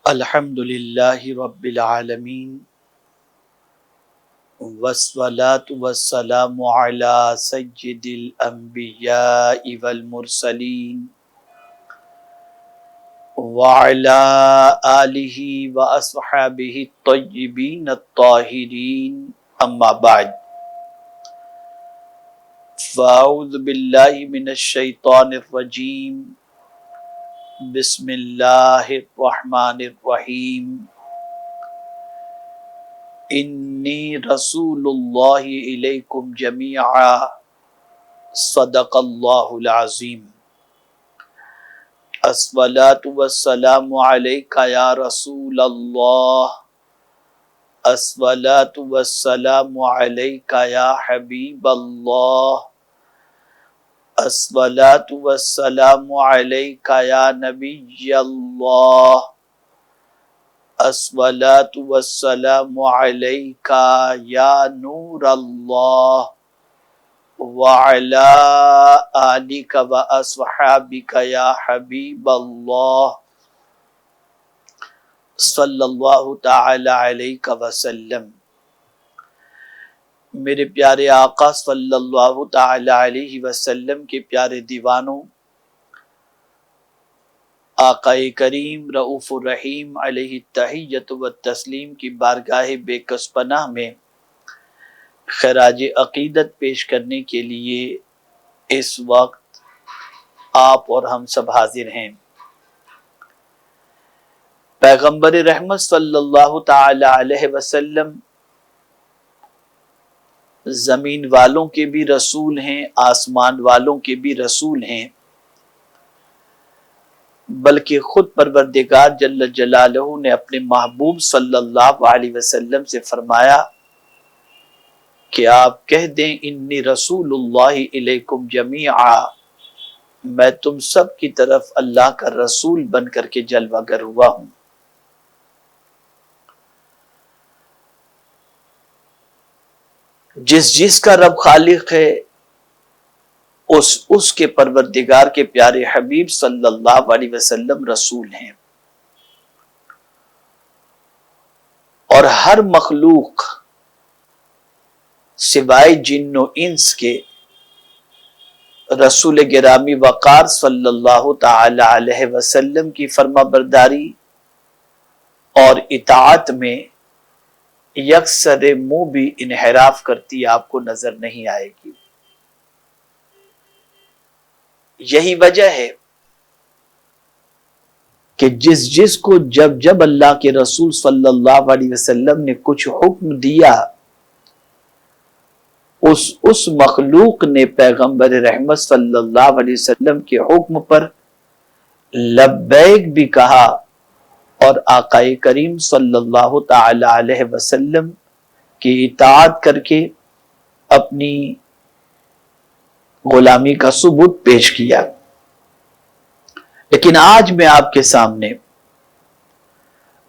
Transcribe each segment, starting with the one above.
الحمد للہ رب العالمین والصلاة والسلام علی سید الانبیاء والمرسلین وعلی آلہ واصحابہ الطیبین الطاہرین اما بعد فاعوذ باللہ من الشیطان الرجیم بسم اللہ الرحمن الرحیم انی رسول اللہ الیکم جمیعا صدق اللہ العظیم الصلاة والسلام علیکہ یا رسول اللہ الصلاة والسلام علیکہ یا حبیب اللہ الصلاة والسلام علیکہ یا نبی اللہ الصلاة والسلام علیکہ یا نور اللہ وعلی آلک واصحابک یا حبیب اللہ صلی اللہ تعالی علیہ وسلم۔ میرے پیارے آقا صلی اللہ تعالی علیہ وسلم کے پیارے دیوانوں، آقا کریم رؤوف الرحیم علیہ التحیۃ والتسلیم کی بارگاہ بے کس پناہ میں خراج عقیدت پیش کرنے کے لیے اس وقت آپ اور ہم سب حاضر ہیں۔ پیغمبر رحمت صلی اللہ تعالی علیہ وسلم زمین والوں کے بھی رسول ہیں، آسمان والوں کے بھی رسول ہیں، بلکہ خود پروردگار جل جلالہ نے اپنے محبوب صلی اللہ علیہ وسلم سے فرمایا کہ آپ کہہ دیں انی رسول اللہ الیکم جمیعا، میں تم سب کی طرف اللہ کا رسول بن کر کے جلوہ گر ہوا ہوں۔ جس کا رب خالق ہے اس کے پروردگار کے پیارے حبیب صلی اللہ علیہ وسلم رسول ہیں، اور ہر مخلوق سوائے جن و انس کے رسول گرامی وقار صلی اللہ تعالی علیہ وسلم کی فرما برداری اور اطاعت میں یکسر منہ بھی انحراف کرتی آپ کو نظر نہیں آئے گی۔ یہی وجہ ہے کہ جس کو جب اللہ کے رسول صلی اللہ علیہ وسلم نے کچھ حکم دیا، اس مخلوق نے پیغمبر رحمت صلی اللہ علیہ وسلم کے حکم پر لبیک بھی کہا، اور آقا کریم صلی اللہ تعالی علیہ وسلم کی اطاعت کر کے اپنی غلامی کا ثبوت پیش کیا۔ لیکن آج میں آپ کے سامنے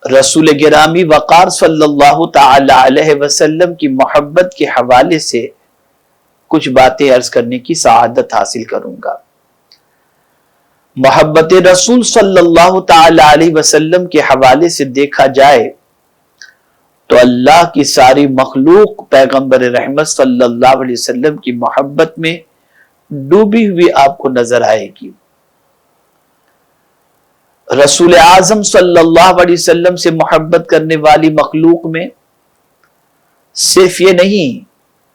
رسول گرامی وقار صلی اللہ تعالی علیہ وسلم کی محبت کے حوالے سے کچھ باتیں عرض کرنے کی سعادت حاصل کروں گا۔ محبت رسول صلی اللہ تعالی علیہ وسلم کے حوالے سے دیکھا جائے تو اللہ کی ساری مخلوق پیغمبر رحمت صلی اللہ علیہ وسلم کی محبت میں ڈوبی ہوئی آپ کو نظر آئے گی۔ رسول اعظم صلی اللہ علیہ وسلم سے محبت کرنے والی مخلوق میں صرف یہ نہیں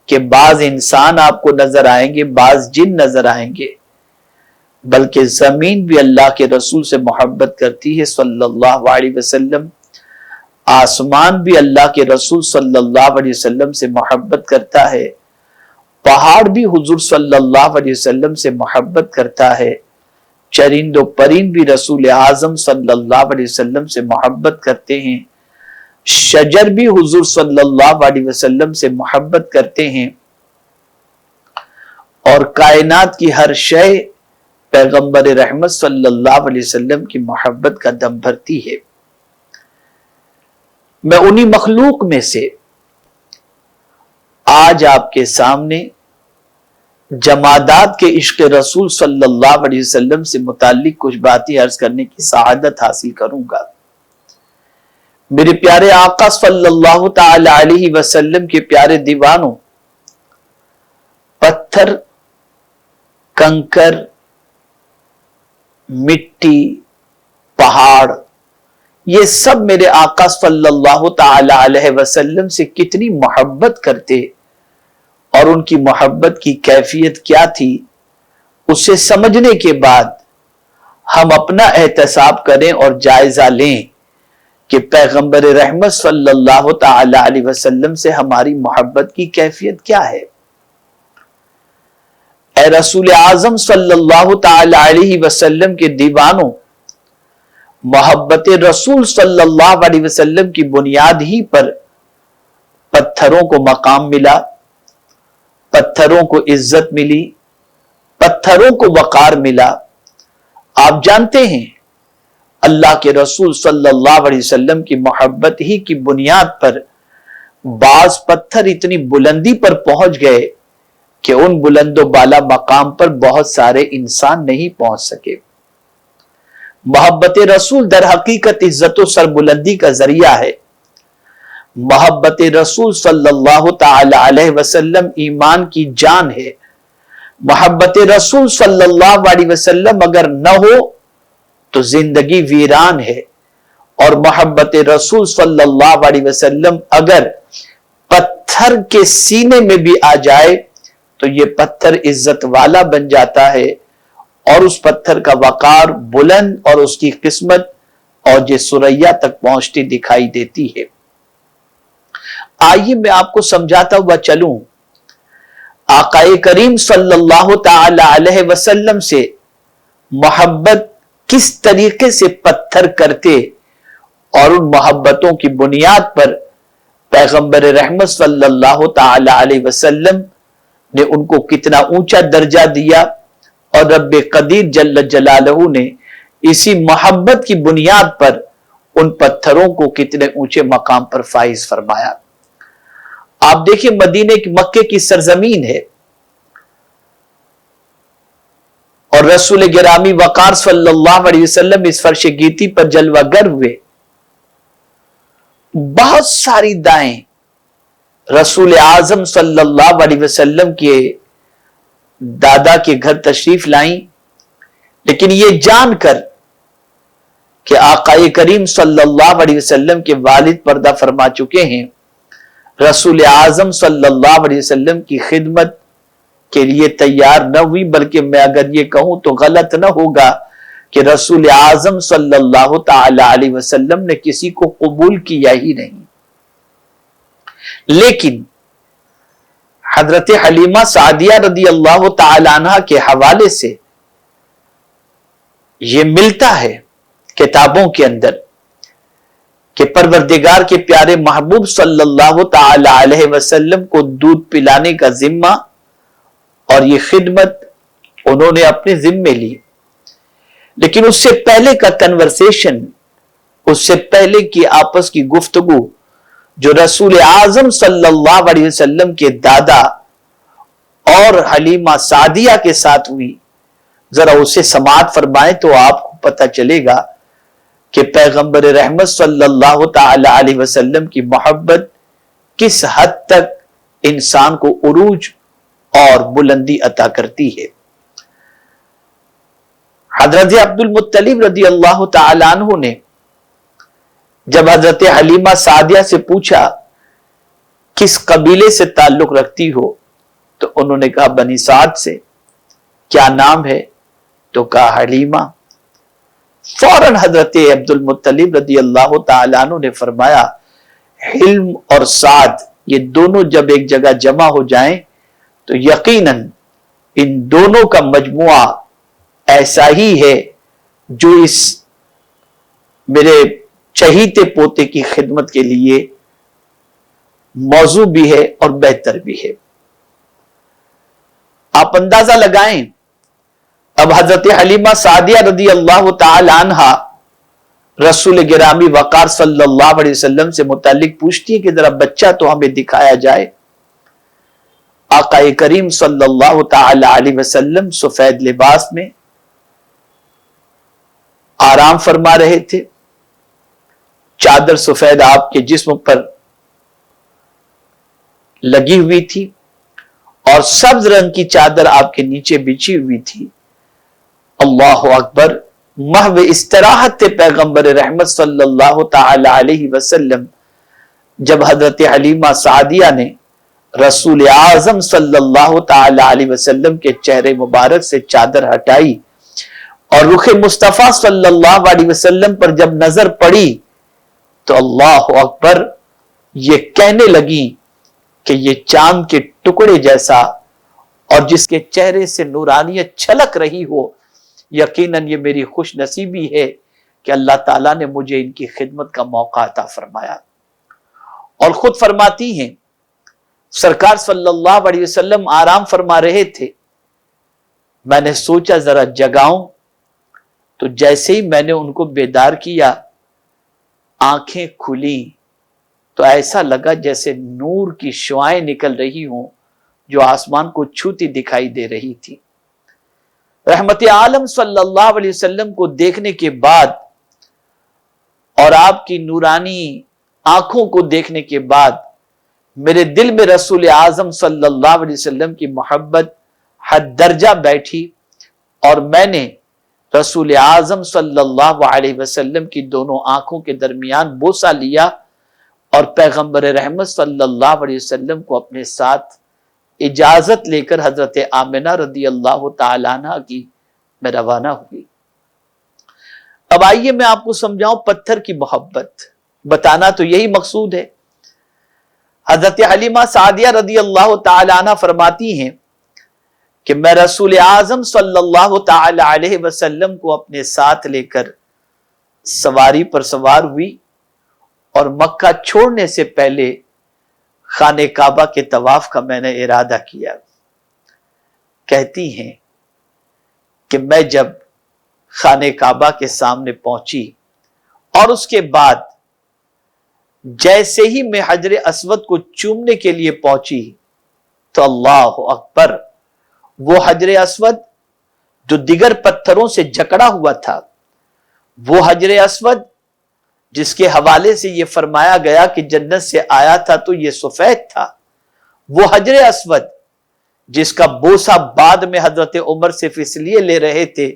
کہ بعض انسان آپ کو نظر آئیں گے، بعض جن نظر آئیں گے، بلکہ زمین بھی اللہ کے رسول سے محبت کرتی ہے صلی اللہ علیہ وسلم، آسمان بھی اللہ کے رسول صلی اللہ علیہ وسلم سے محبت کرتا ہے، پہاڑ بھی حضور صلی اللہ علیہ وسلم سے محبت کرتا ہے، چرند و پرند بھی رسول اعظم صلی اللہ علیہ وسلم سے محبت کرتے ہیں، شجر بھی حضور صلی اللہ علیہ وسلم سے محبت کرتے ہیں، اور کائنات کی ہر شے پیغمبر رحمت صلی اللہ علیہ وسلم کی محبت کا دم بھرتی ہے۔ میں انہی مخلوق میں سے آج آپ کے سامنے جمادات کے عشق رسول صلی اللہ علیہ وسلم سے متعلق کچھ باتیں عرض کرنے کی سعادت حاصل کروں گا۔ میرے پیارے آقا صلی اللہ تعالی علیہ وسلم کے پیارے دیوانوں، پتھر، کنکر، مٹی، پہاڑ، یہ سب میرے آقا صلی اللہ تعالی علیہ وسلم سے کتنی محبت کرتے، اور ان کی محبت کی کیفیت کیا تھی، اسے سمجھنے کے بعد ہم اپنا احتساب کریں اور جائزہ لیں کہ پیغمبر رحمت صلی اللہ تعالی علیہ وسلم سے ہماری محبت کی کیفیت کیا ہے۔ اے رسول اعظم صلی اللہ تعالی علیہ وسلم کے دیوانوں، محبت رسول صلی اللہ علیہ وسلم کی بنیاد ہی پر پتھروں کو مقام ملا، پتھروں کو عزت ملی، پتھروں کو وقار ملا۔ آپ جانتے ہیں اللہ کے رسول صلی اللہ علیہ وسلم کی محبت ہی کی بنیاد پر بعض پتھر اتنی بلندی پر پہنچ گئے کہ ان بلند و بالا مقام پر بہت سارے انسان نہیں پہنچ سکے۔ محبت رسول در حقیقت عزت و سربلندی کا ذریعہ ہے۔ محبت رسول صلی اللہ تعالی علیہ وسلم ایمان کی جان ہے۔ محبت رسول صلی اللہ علیہ وسلم اگر نہ ہو تو زندگی ویران ہے، اور محبت رسول صلی اللہ علیہ وسلم اگر پتھر کے سینے میں بھی آ جائے تو یہ پتھر عزت والا بن جاتا ہے، اور اس پتھر کا وقار بلند اور اس کی قسمت اور یہ سریا تک پہنچتی دکھائی دیتی ہے۔ آئیے میں آپ کو سمجھاتا ہوا چلوں، آقا کریم صلی اللہ تعالی علیہ وسلم سے محبت کس طریقے سے پتھر کرتے، اور ان محبتوں کی بنیاد پر پیغمبر رحمت صلی اللہ تعالی علیہ وسلم نے ان کو کتنا اونچا درجہ دیا، اور رب قدیر جل جلالہ نے اسی محبت کی بنیاد پر ان پتھروں کو کتنے اونچے مقام پر فائز فرمایا۔ آپ دیکھیں مدینے کی مکے کی سرزمین ہے، اور رسول گرامی وقار صلی اللہ علیہ وسلم اس فرش گیتی پر جلوہ گر ہوئے۔ بہت ساری دائیں رسول اعظم صلی اللہ علیہ وسلم کے دادا کے گھر تشریف لائیں، لیکن یہ جان کر کہ آقا کریم صلی اللہ علیہ وسلم کے والد پردہ فرما چکے ہیں، رسول اعظم صلی اللہ علیہ وسلم کی خدمت کے لیے تیار نہ ہوئی، بلکہ میں اگر یہ کہوں تو غلط نہ ہوگا کہ رسول اعظم صلی اللہ تعالی علیہ وسلم نے کسی کو قبول کیا ہی نہیں۔ لیکن حضرت حلیمہ سعدیہ رضی اللہ تعالی عنہ کے حوالے سے یہ ملتا ہے کتابوں کے اندر کہ پروردگار کے پیارے محبوب صلی اللہ تعالی علیہ وسلم کو دودھ پلانے کا ذمہ اور یہ خدمت انہوں نے اپنے ذمے لی، لیکن اس سے پہلے کا کنورسیشن، اس سے پہلے کی آپس کی گفتگو جو رسول اعظم صلی اللہ علیہ وسلم کے دادا اور حلیمہ سعدیہ کے ساتھ ہوئی، ذرا اسے سماعت فرمائیں تو آپ کو پتہ چلے گا کہ پیغمبر رحمت صلی اللہ تعالی علیہ وسلم کی محبت کس حد تک انسان کو عروج اور بلندی عطا کرتی ہے۔ حضرت عبد المطلب رضی اللہ تعالی عنہ نے جب حضرت حلیمہ سعدیہ سے پوچھا کس قبیلے سے تعلق رکھتی ہو تو انہوں نے کہا بنی سعد سے۔ کیا نام ہے تو کہا حلیمہ۔ فوراً حضرت عبد المطلب رضی اللہ تعالیٰ عنہ نے فرمایا حلم اور سعد یہ دونوں جب ایک جگہ جمع ہو جائیں تو یقیناً ان دونوں کا مجموعہ ایسا ہی ہے جو اس میرے چہیتے پوتے کی خدمت کے لیے موضوع بھی ہے اور بہتر بھی ہے۔ آپ اندازہ لگائیں، اب حضرت حلیمہ سعدیہ رضی اللہ تعالی عنہا رسول گرامی وقار صلی اللہ علیہ وسلم سے متعلق پوچھتی ہے کہ ذرا بچہ تو ہمیں دکھایا جائے۔ آقا کریم صلی اللہ تعالی علیہ وسلم سفید لباس میں آرام فرما رہے تھے، چادر چادر سفید آپ کے جسم پر لگی ہوئی تھی اور سبز رنگ کی چادر آپ کے نیچے بچھی ہوئی تھی۔ اللہ اکبر، محو استراحت تھے پیغمبر رحمت صلی اللہ تعالی علیہ وسلم جب حضرت حلیمہ سعدیہ نے رسول اعظم صلی اللہ تعالی علیہ وسلم کے چہرے مبارک سے چادر ہٹائی اور رخ مصطفیٰ صلی اللہ علیہ وسلم پر جب نظر پڑی تو اللہ اکبر یہ کہنے لگی کہ یہ چاند کے ٹکڑے جیسا اور جس کے چہرے سے نورانیت چھلک رہی ہو، یقیناً یہ میری خوش نصیبی ہے کہ اللہ تعالیٰ نے مجھے ان کی خدمت کا موقع عطا فرمایا۔ اور خود فرماتی ہیں سرکار صلی اللہ علیہ وسلم آرام فرما رہے تھے، میں نے سوچا ذرا جگاؤں، تو جیسے ہی میں نے ان کو بیدار کیا آنکھیں کھلی تو ایسا لگا جیسے نور کی شعائیں نکل رہی ہوں جو آسمان کو چھوتی دکھائی دے رہی تھی۔ رحمت عالم صلی اللہ علیہ وسلم کو دیکھنے کے بعد اور آپ کی نورانی آنکھوں کو دیکھنے کے بعد میرے دل میں رسول اعظم صلی اللہ علیہ وسلم کی محبت حد درجہ بیٹھی اور میں نے رسول اعظم صلی اللہ علیہ وسلم کی دونوں آنکھوں کے درمیان بوسہ لیا اور پیغمبر رحمت صلی اللہ علیہ وسلم کو اپنے ساتھ اجازت لے کر حضرت آمنہ رضی اللہ تعالیٰ عنہ کی میں روانہ ہوئی۔ اب آئیے میں آپ کو سمجھاؤں پتھر کی محبت، بتانا تو یہی مقصود ہے۔ حضرت حلیمہ سعدیہ رضی اللہ تعالیٰ عنہ فرماتی ہیں کہ میں رسول اعظم صلی اللہ تعالی علیہ وسلم کو اپنے ساتھ لے کر سواری پر سوار ہوئی اور مکہ چھوڑنے سے پہلے خانہ کعبہ کے طواف کا میں نے ارادہ کیا۔ کہتی ہیں کہ میں جب خانہ کعبہ کے سامنے پہنچی اور اس کے بعد جیسے ہی میں حجر اسود کو چومنے کے لیے پہنچی تو اللہ اکبر، وہ حجر اسود جو دیگر پتھروں سے جکڑا ہوا تھا، وہ حجر اسود جس کے حوالے سے یہ فرمایا گیا کہ جنت سے آیا تھا تو یہ سفید تھا، وہ حجر اسود جس کا بوسہ بعد میں حضرت عمر صرف اس لیے لے رہے تھے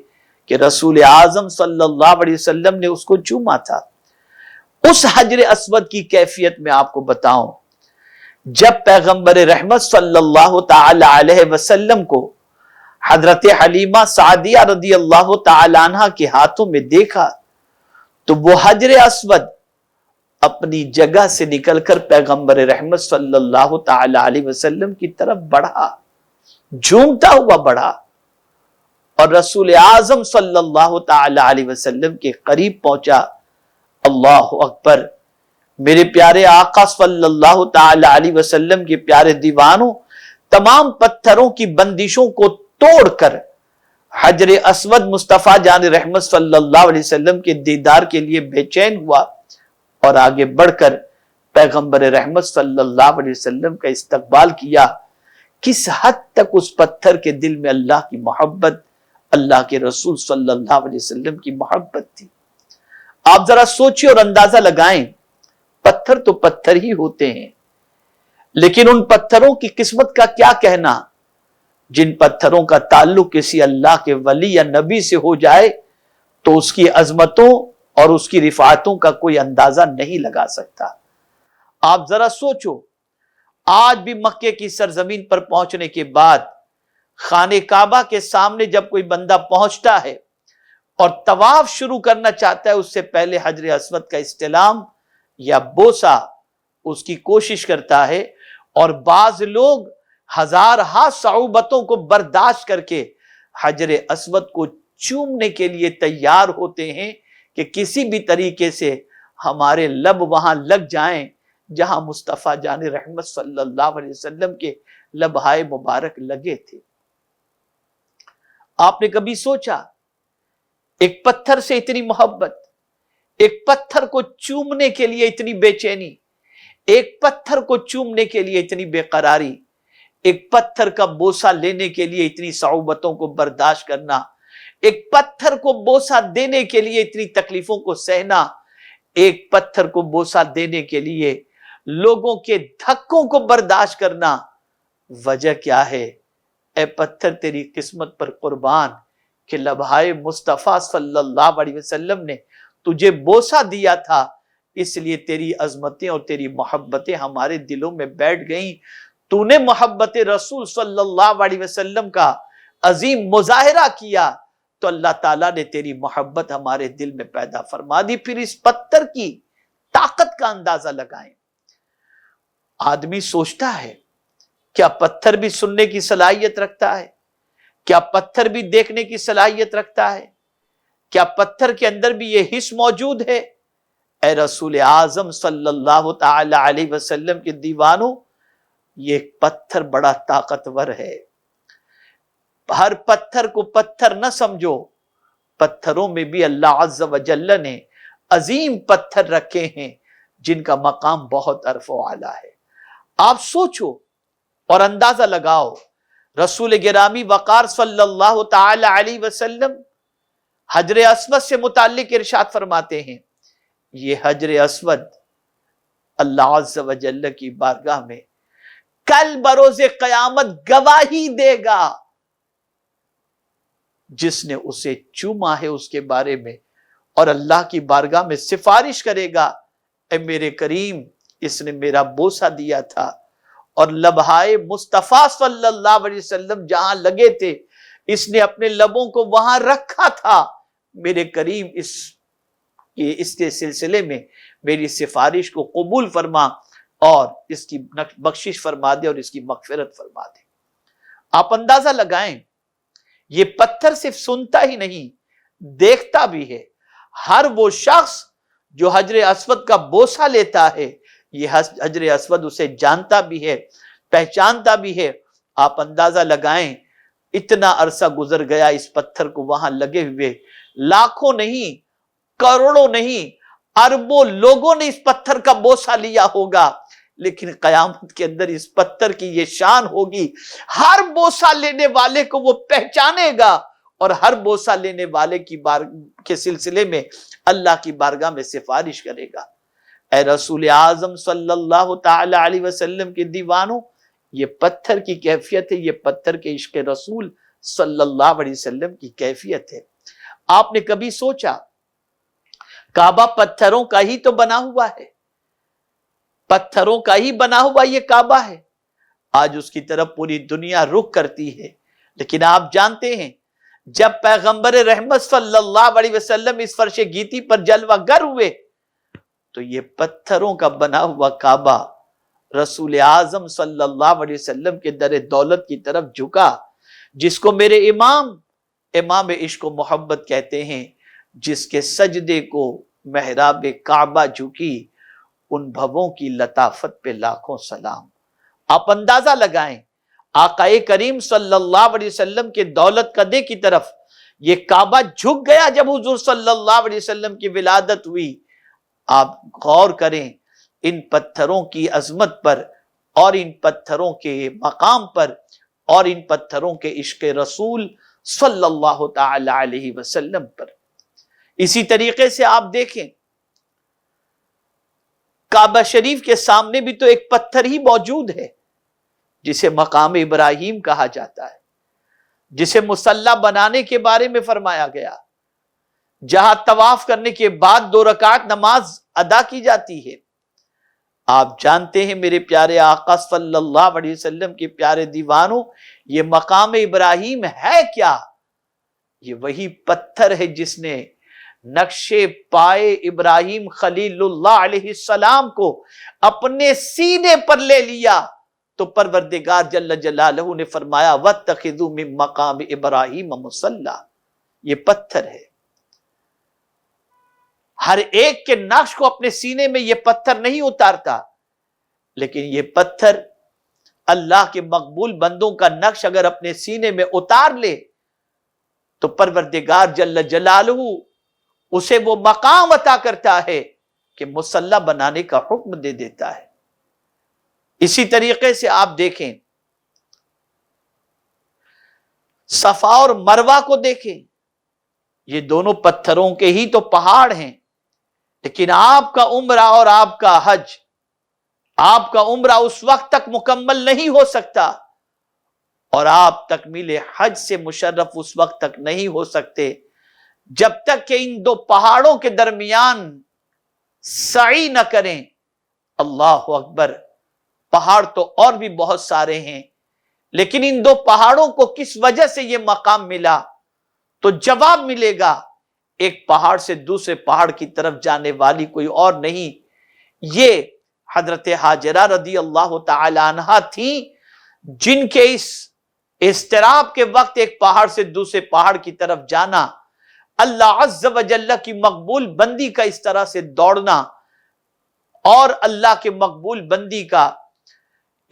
کہ رسول اعظم صلی اللہ علیہ وسلم نے اس کو چوما تھا، اس حجر اسود کی کیفیت میں آپ کو بتاؤں۔ جب پیغمبر رحمت صلی اللہ تعالی علیہ وسلم کو حضرت حلیمہ سعدیہ رضی اللہ تعالی عنہ کے ہاتھوں میں دیکھا تو وہ حجر اسود اپنی جگہ سے نکل کر پیغمبر رحمت صلی اللہ تعالی علیہ وسلم کی طرف بڑھا، جھومتا ہوا بڑھا اور رسول اعظم صلی اللہ تعالی علیہ وسلم کے قریب پہنچا۔ اللہ اکبر، میرے پیارے آقا صلی اللہ تعالی علیہ وسلم کے پیارے دیوانوں تمام پتھروں کی بندشوں کو توڑ کر حجر اسود مصطفیٰ جان رحمت صلی اللہ علیہ وسلم کے دیدار کے لیے بے چین ہوا اور آگے بڑھ کر پیغمبر رحمت صلی اللہ علیہ وسلم کا استقبال کیا۔ کس حد تک اس پتھر کے دل میں اللہ کی محبت، اللہ کے رسول صلی اللہ علیہ وسلم کی محبت تھی۔ آپ ذرا سوچیں اور اندازہ لگائیں، پتھر تو پتھر ہی ہوتے ہیں، لیکن ان پتھروں کی قسمت کا کیا کہنا جن پتھروں کا تعلق کسی اللہ کے ولی یا نبی سے ہو جائے تو اس کی عظمتوں اور اس کی رفعتوں کا کوئی اندازہ نہیں لگا سکتا۔ آپ ذرا سوچو، آج بھی مکے کی سرزمین پر پہنچنے کے بعد خانہ کعبہ کے سامنے جب کوئی بندہ پہنچتا ہے اور طواف شروع کرنا چاہتا ہے، اس سے پہلے حجر اسود کا استلام یا بوسہ اس کی کوشش کرتا ہے، اور بعض لوگ ہزارہا صعوبتوں کو برداشت کر کے حجر اسود کو چومنے کے لیے تیار ہوتے ہیں کہ کسی بھی طریقے سے ہمارے لب وہاں لگ جائیں جہاں مصطفیٰ جان رحمت صلی اللہ علیہ وسلم کے لبہائے مبارک لگے تھے۔ آپ نے کبھی سوچا ایک پتھر سے اتنی محبت، ایک پتھر کو چومنے کے لیے اتنی بے چینی، ایک پتھر کو چومنے کے لیے اتنی بے قراری، ایک پتھر کا بوسہ لینے کے لیے اتنی صعوبتوں کو برداشت کرنا، ایک پتھر کو بوسہ دینے کے لیے اتنی تکلیفوں کو سہنا، ایک پتھر کو بوسہ دینے کے لیے لوگوں کے دھکوں کو برداشت کرنا، وجہ کیا ہے؟ اے پتھر تیری قسمت پر قربان کہ لبہائے مصطفیٰ صلی اللہ علیہ وسلم نے تجھے بوسہ دیا تھا، اس لیے تیری عظمتیں اور تیری محبتیں ہمارے دلوں میں بیٹھ گئیں۔ تو نے محبت رسول صلی اللہ علیہ وسلم کا عظیم مظاہرہ کیا تو اللہ تعالیٰ نے تیری محبت ہمارے دل میں پیدا فرما دی۔ پھر اس پتھر کی طاقت کا اندازہ لگائیں۔ آدمی سوچتا ہے کیا پتھر بھی سننے کی صلاحیت رکھتا ہے؟ کیا پتھر بھی دیکھنے کی صلاحیت رکھتا ہے؟ کیا پتھر کے اندر بھی یہ حس موجود ہے؟ اے رسول اعظم صلی اللہ تعالی علیہ وسلم کے دیوانوں، یہ پتھر بڑا طاقتور ہے۔ ہر پتھر کو پتھر نہ سمجھو، پتھروں میں بھی اللہ عز و جل نے عظیم پتھر رکھے ہیں جن کا مقام بہت عرف و اعلیٰ ہے۔ آپ سوچو اور اندازہ لگاؤ، رسول گرامی وقار صلی اللہ تعالی علیہ وسلم حجر اسود سے متعلق ارشاد فرماتے ہیں، یہ حجر اسود اللہ عز و جل کی بارگاہ میں کل بروز قیامت گواہی دے گا، جس نے اسے چوما ہے اس کے بارے میں، اور اللہ کی بارگاہ میں سفارش کرے گا، اے میرے کریم اس نے میرا بوسہ دیا تھا، اور لبہائے مصطفیٰ صلی اللہ علیہ وسلم جہاں لگے تھے اس نے اپنے لبوں کو وہاں رکھا تھا، میرے کریم اس کے سلسلے میں میری سفارش کو قبول فرما اور اس کی بخشش فرما دے اور اس کی مغفرت فرما دے۔ آپ اندازہ لگائیں، یہ پتھر صرف سنتا ہی نہیں، دیکھتا بھی ہے۔ ہر وہ شخص جو حجر اسود کا بوسہ لیتا ہے، یہ حجر اسود اسے جانتا بھی ہے، پہچانتا بھی ہے۔ آپ اندازہ لگائیں، اتنا عرصہ گزر گیا اس پتھر کو وہاں لگے ہوئے، لاکھوں نہیں، کروڑوں نہیں، اربوں لوگوں نے اس پتھر کا بوسہ لیا ہوگا، لیکن قیامت کے اندر اس پتھر کی یہ شان ہوگی، ہر بوسہ لینے والے کو وہ پہچانے گا، اور ہر بوسہ لینے والے کے سلسلے میں اللہ کی بارگاہ میں سفارش کرے گا۔ اے رسول اعظم صلی اللہ تعالی علیہ وسلم کے دیوانوں، یہ پتھر کی کیفیت ہے، یہ پتھر کے عشق رسول صلی اللہ علیہ وسلم کی کیفیت ہے۔ آپ نے کبھی سوچا کعبہ پتھروں کا ہی تو بنا ہوا ہے، پتھروں کا ہی بنا ہوا یہ کعبہ ہے، آج اس کی طرف پوری دنیا رخ کرتی ہے، لیکن آپ جانتے ہیں جب پیغمبر رحمت صلی اللہ علیہ وسلم اس فرش گیتی پر جلوہ گر ہوئے تو یہ پتھروں کا بنا ہوا کعبہ رسول اعظم صلی اللہ علیہ وسلم کے در دولت کی طرف جھکا، جس کو میرے امام عشق و محبت کہتے ہیں، جس کے سجدے کو محراب کعبہ جھکی، ان بھووں کی لطافت پہ لاکھوں سلام۔ آپ اندازہ لگائیں، آقا کریم صلی اللہ علیہ وسلم کے دولت قدے کی طرف یہ کعبہ جھک گیا جب حضور صلی اللہ علیہ وسلم کی ولادت ہوئی۔ آپ غور کریں ان پتھروں کی عظمت پر، اور ان پتھروں کے مقام پر، اور ان پتھروں کے عشق رسول صلی اللہ تعالی علیہ وسلم پر۔ اسی طریقے سے آپ دیکھیں کعبہ شریف کے سامنے بھی تو ایک پتھر ہی موجود ہے جسے مقام ابراہیم کہا جاتا ہے، جسے مصلی بنانے کے بارے میں فرمایا گیا، جہاں طواف کرنے کے بعد 2 رکعت نماز ادا کی جاتی ہے۔ آپ جانتے ہیں میرے پیارے آقا صلی اللہ علیہ وسلم کے پیارے دیوانوں، یہ مقام ابراہیم ہے کیا؟ یہ وہی پتھر ہے جس نے نقش پائے ابراہیم خلیل اللہ علیہ السلام کو اپنے سینے پر لے لیا تو پروردگار جل جلالہ نے فرمایا وَاتَّخِذُوا مِن مَقَامِ إِبْرَاهِيمَ مُصَلًّى۔ یہ پتھر ہے، ہر ایک کے نقش کو اپنے سینے میں یہ پتھر نہیں اتارتا، لیکن یہ پتھر اللہ کے مقبول بندوں کا نقش اگر اپنے سینے میں اتار لے تو پروردگار جل جلالہ اسے وہ مقام عطا کرتا ہے کہ مصلی بنانے کا حکم دے دیتا ہے۔ اسی طریقے سے آپ دیکھیں صفا اور مروہ کو دیکھیں، یہ دونوں پتھروں کے ہی تو پہاڑ ہیں، لیکن آپ کا عمرہ اور آپ کا حج، آپ کا عمرہ اس وقت تک مکمل نہیں ہو سکتا اور آپ تکمیل حج سے مشرف اس وقت تک نہیں ہو سکتے جب تک کہ ان دو پہاڑوں کے درمیان سعی نہ کریں۔ اللہ اکبر! پہاڑ تو اور بھی بہت سارے ہیں، لیکن ان دو پہاڑوں کو کس وجہ سے یہ مقام ملا؟ تو جواب ملے گا، ایک پہاڑ سے دوسرے پہاڑ کی طرف جانے والی کوئی اور نہیں، یہ حضرت ہاجرہ رضی اللہ تعالی عنہا تھیں، جن کے اس اضطراب کے وقت ایک پہاڑ سے دوسرے پہاڑ کی طرف جانا، اللہ عز و جل کی مقبول بندی کا اس طرح سے دوڑنا اور اللہ کے مقبول بندی کا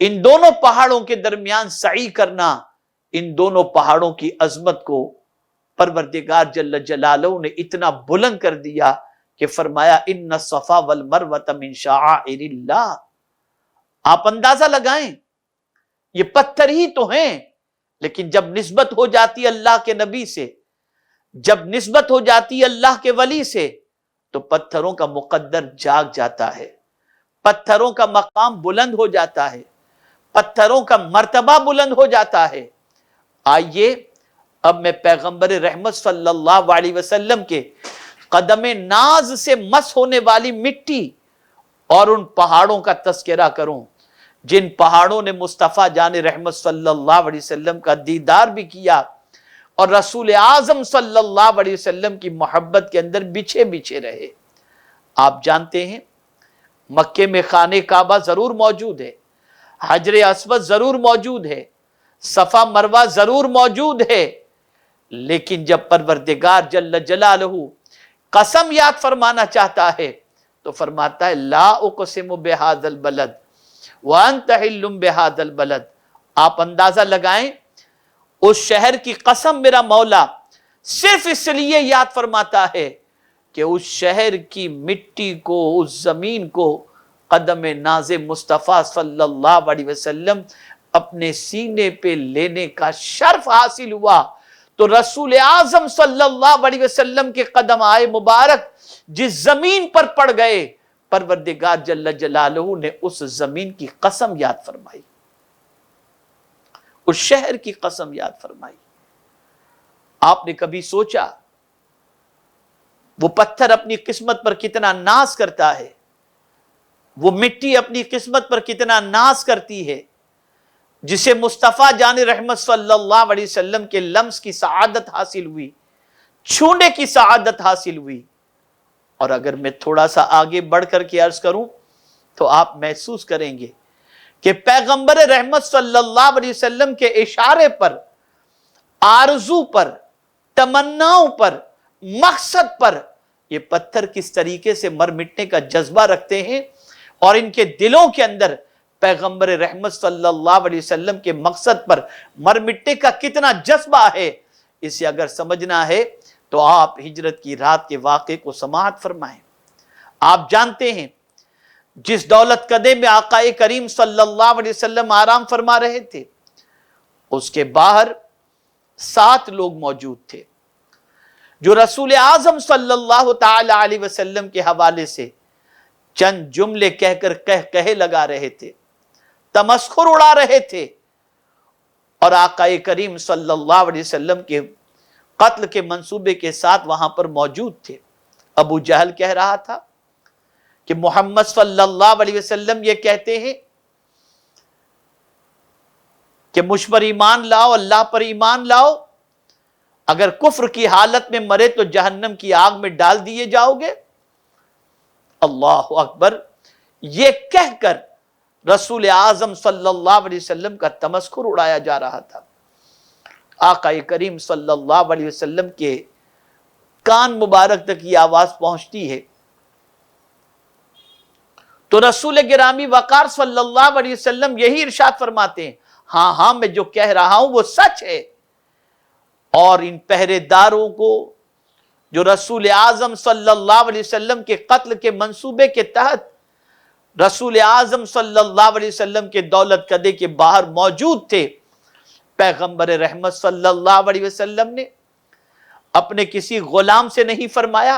ان دونوں پہاڑوں کے درمیان سعی کرنا، ان دونوں پہاڑوں کی عظمت کو پروردگار جل جلالہ نے اتنا بلند کر دیا کہ فرمایا ان الصفا والمروہ من شعائر اللہ۔ آپ اندازہ لگائیں، یہ پتھر ہی تو ہیں، لیکن جب نسبت ہو جاتی اللہ کے نبی سے، جب نسبت ہو جاتی اللہ کے ولی سے، تو پتھروں کا مقدر جاگ جاتا ہے، پتھروں کا مقام بلند ہو جاتا ہے، پتھروں کا مرتبہ بلند ہو جاتا ہے۔ آئیے اب میں پیغمبر رحمت صلی اللہ علیہ وسلم کے قدم ناز سے مس ہونے والی مٹی اور ان پہاڑوں کا تذکرہ کروں جن پہاڑوں نے مصطفیٰ جان رحمت صلی اللہ علیہ وسلم کا دیدار بھی کیا اور رسول اعظم صلی اللہ علیہ وسلم کی محبت کے اندر بچھے بچھے رہے۔ آپ جانتے ہیں مکے میں خانہ کعبہ ضرور موجود ہے، حجر اسود ضرور موجود ہے، صفا مروہ ضرور موجود ہے، لیکن جب پروردگار جل جلالہ قسم یاد فرمانا چاہتا ہے تو فرماتا ہے لا اقسم بہذا البلد وانت حل بہذا البلد۔ آپ اندازہ لگائیں، اس شہر کی قسم میرا مولا صرف اس لیے یاد فرماتا ہے کہ اس شہر کی مٹی کو، اس زمین کو قدم ناز مصطفیٰ صلی اللہ علیہ وسلم اپنے سینے پہ لینے کا شرف حاصل ہوا، تو رسول اعظم صلی اللہ علیہ وسلم کے قدم آئے مبارک جس زمین پر پڑ گئے، پروردگار جل جلالہ نے اس زمین کی قسم یاد فرمائی، اس شہر کی قسم یاد فرمائی۔ آپ نے کبھی سوچا وہ پتھر اپنی قسمت پر کتنا ناز کرتا ہے، وہ مٹی اپنی قسمت پر کتنا ناز کرتی ہے، جسے مصطفیٰ جان رحمت صلی اللہ علیہ وسلم کے لمس کی سعادت حاصل ہوئی، چھونے کی سعادت حاصل ہوئی۔ اور اگر میں تھوڑا سا آگے بڑھ کر کے عرض کروں تو آپ محسوس کریں گے کہ پیغمبر رحمت صلی اللہ علیہ وسلم کے اشارے پر، آرزو پر، تمناؤں پر، مقصد پر یہ پتھر کس طریقے سے مر مٹنے کا جذبہ رکھتے ہیں، اور ان کے دلوں کے اندر پیغمبر رحمت صلی اللہ علیہ وسلم کے مقصد پر مر مٹنے کا کتنا جذبہ ہے، اسے اگر سمجھنا ہے تو آپ ہجرت کی رات کے واقعے کو سماعت فرمائیں۔ آپ جانتے ہیں جس دولت قدے میں آقا کریم صلی اللہ علیہ وسلم آرام فرما رہے تھے، اس کے باہر 7 لوگ موجود تھے جو رسول اعظم صلی اللہ تعالی علیہ وسلم کے حوالے سے چند جملے کہہ کر کہے لگا رہے تھے، تمسخر اڑا رہے تھے، اور آقا کریم صلی اللہ علیہ وسلم کے قتل کے منصوبے کے ساتھ وہاں پر موجود تھے۔ ابو جہل کہہ رہا تھا کہ محمد صلی اللہ علیہ وسلم یہ کہتے ہیں کہ مجھ پر ایمان لاؤ، اللہ پر ایمان لاؤ، اگر کفر کی حالت میں مرے تو جہنم کی آگ میں ڈال دیے جاؤ گے۔ اللہ اکبر! یہ کہہ کر رسول اعظم صلی اللہ علیہ وسلم کا تمسخر اڑایا جا رہا تھا۔ آقا کریم صلی اللہ علیہ وسلم کے کان مبارک تک یہ آواز پہنچتی ہے تو رسول گرامی وقار صلی اللہ علیہ وسلم یہی ارشاد فرماتے ہیں، ہاں ہاں میں جو کہہ رہا ہوں وہ سچ ہے۔ اور ان پہرے داروں کو جو رسول اعظم صلی اللہ علیہ وسلم کے قتل کے منصوبے کے تحت رسول اعظم صلی اللہ علیہ وسلم کے دولت قدے کے باہر موجود تھے، پیغمبر رحمت صلی اللہ علیہ وسلم نے اپنے کسی غلام سے نہیں فرمایا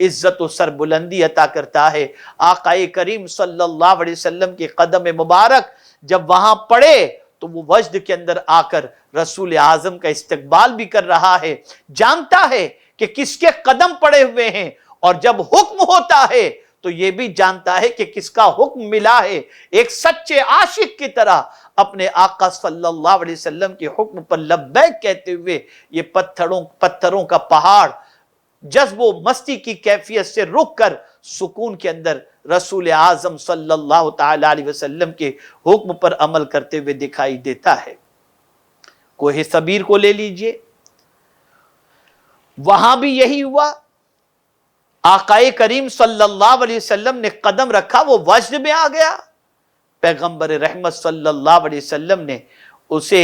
عزت و سربلندی عطا کرتا ہے۔ آقا کریم صلی اللہ علیہ وسلم کے قدم مبارک جب وہاں پڑے تو وہ وجد کے اندر آ کر رسول اعظم کا استقبال بھی کر رہا ہے، جانتا ہے کہ کس کے قدم پڑے ہوئے ہیں، اور جب حکم ہوتا ہے تو یہ بھی جانتا ہے کہ کس کا حکم ملا ہے۔ ایک سچے عاشق کی طرح اپنے آقا صلی اللہ علیہ وسلم کے حکم پر لبیک کہتے ہوئے یہ پتھروں کا پہاڑ جذب و مستی کی کیفیت سے رک کر سکون کے اندر رسول اعظم صلی اللہ تعالی علیہ وسلم کے حکم پر عمل کرتے ہوئے دکھائی دیتا ہے۔ کوہ صبیر کو لے لیجئے، وہاں بھی یہی ہوا۔ آقا کریم صلی اللہ علیہ وسلم نے قدم رکھا، وہ وجد میں آ گیا۔ پیغمبر رحمت صلی اللہ علیہ وسلم نے اسے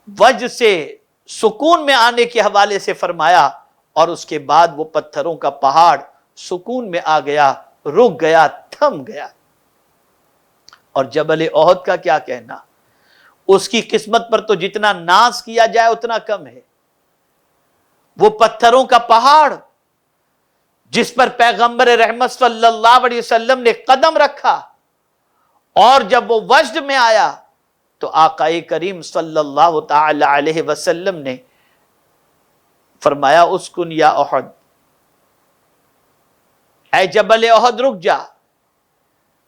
وجد سے سکون میں آنے کے حوالے سے فرمایا، اور اس کے بعد وہ پتھروں کا پہاڑ سکون میں آ گیا، رک گیا، تھم گیا۔ اور جبل احد کا کیا کہنا، اس کی قسمت پر تو جتنا ناز کیا جائے اتنا کم ہے۔ وہ پتھروں کا پہاڑ جس پر پیغمبر رحمت صلی اللہ علیہ وسلم نے قدم رکھا، اور جب وہ وجد میں آیا تو آقا کریم صلی اللہ تعالی علیہ وسلم نے فرمایا اسکن یا احد، اے جبل احد رک جا،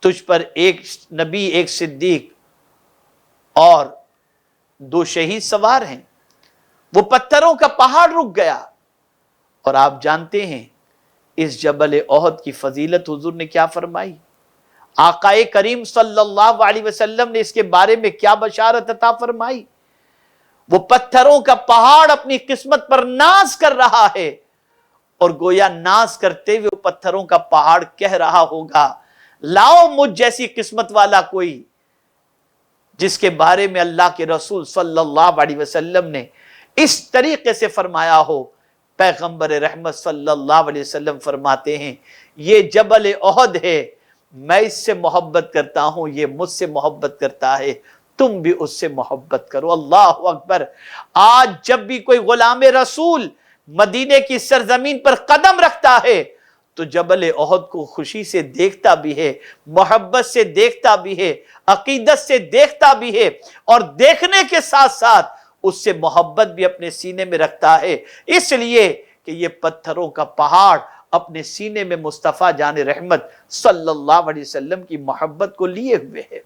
تجھ پر ایک نبی، ایک صدیق اور 2 شہید سوار ہیں۔ وہ پتھروں کا پہاڑ رک گیا۔ اور آپ جانتے ہیں اس جبل احد کی فضیلت حضور نے کیا فرمائی، آقا کریم صلی اللہ علیہ وسلم نے اس کے بارے میں کیا بشارت عطا فرمائی۔ وہ پتھروں کا پہاڑ اپنی قسمت پر ناز کر رہا ہے، اور گویا ناز کرتے ہوئے وہ پتھروں کا پہاڑ کہہ رہا ہوگا، لاؤ مجھ جیسی قسمت والا کوئی جس کے بارے میں اللہ کے رسول صلی اللہ علیہ وسلم نے اس طریقے سے فرمایا ہو۔ پیغمبر رحمت صلی اللہ علیہ وسلم فرماتے ہیں یہ جبل احد ہے، میں اس سے محبت کرتا ہوں، یہ مجھ سے محبت کرتا ہے، تم بھی اس سے محبت کرو۔ اللہ اکبر۔ آج جب بھی کوئی غلام رسول مدینے کی سرزمین پر قدم رکھتا ہے تو جبل احد کو خوشی سے دیکھتا بھی ہے، محبت سے دیکھتا بھی ہے، عقیدت سے دیکھتا بھی ہے، اور دیکھنے کے ساتھ ساتھ اس سے محبت بھی اپنے سینے میں رکھتا ہے، اس لیے کہ یہ پتھروں کا پہاڑ اپنے سینے میں مصطفیٰ جان رحمت صلی اللہ علیہ وسلم کی محبت کو لیے ہوئے ہے۔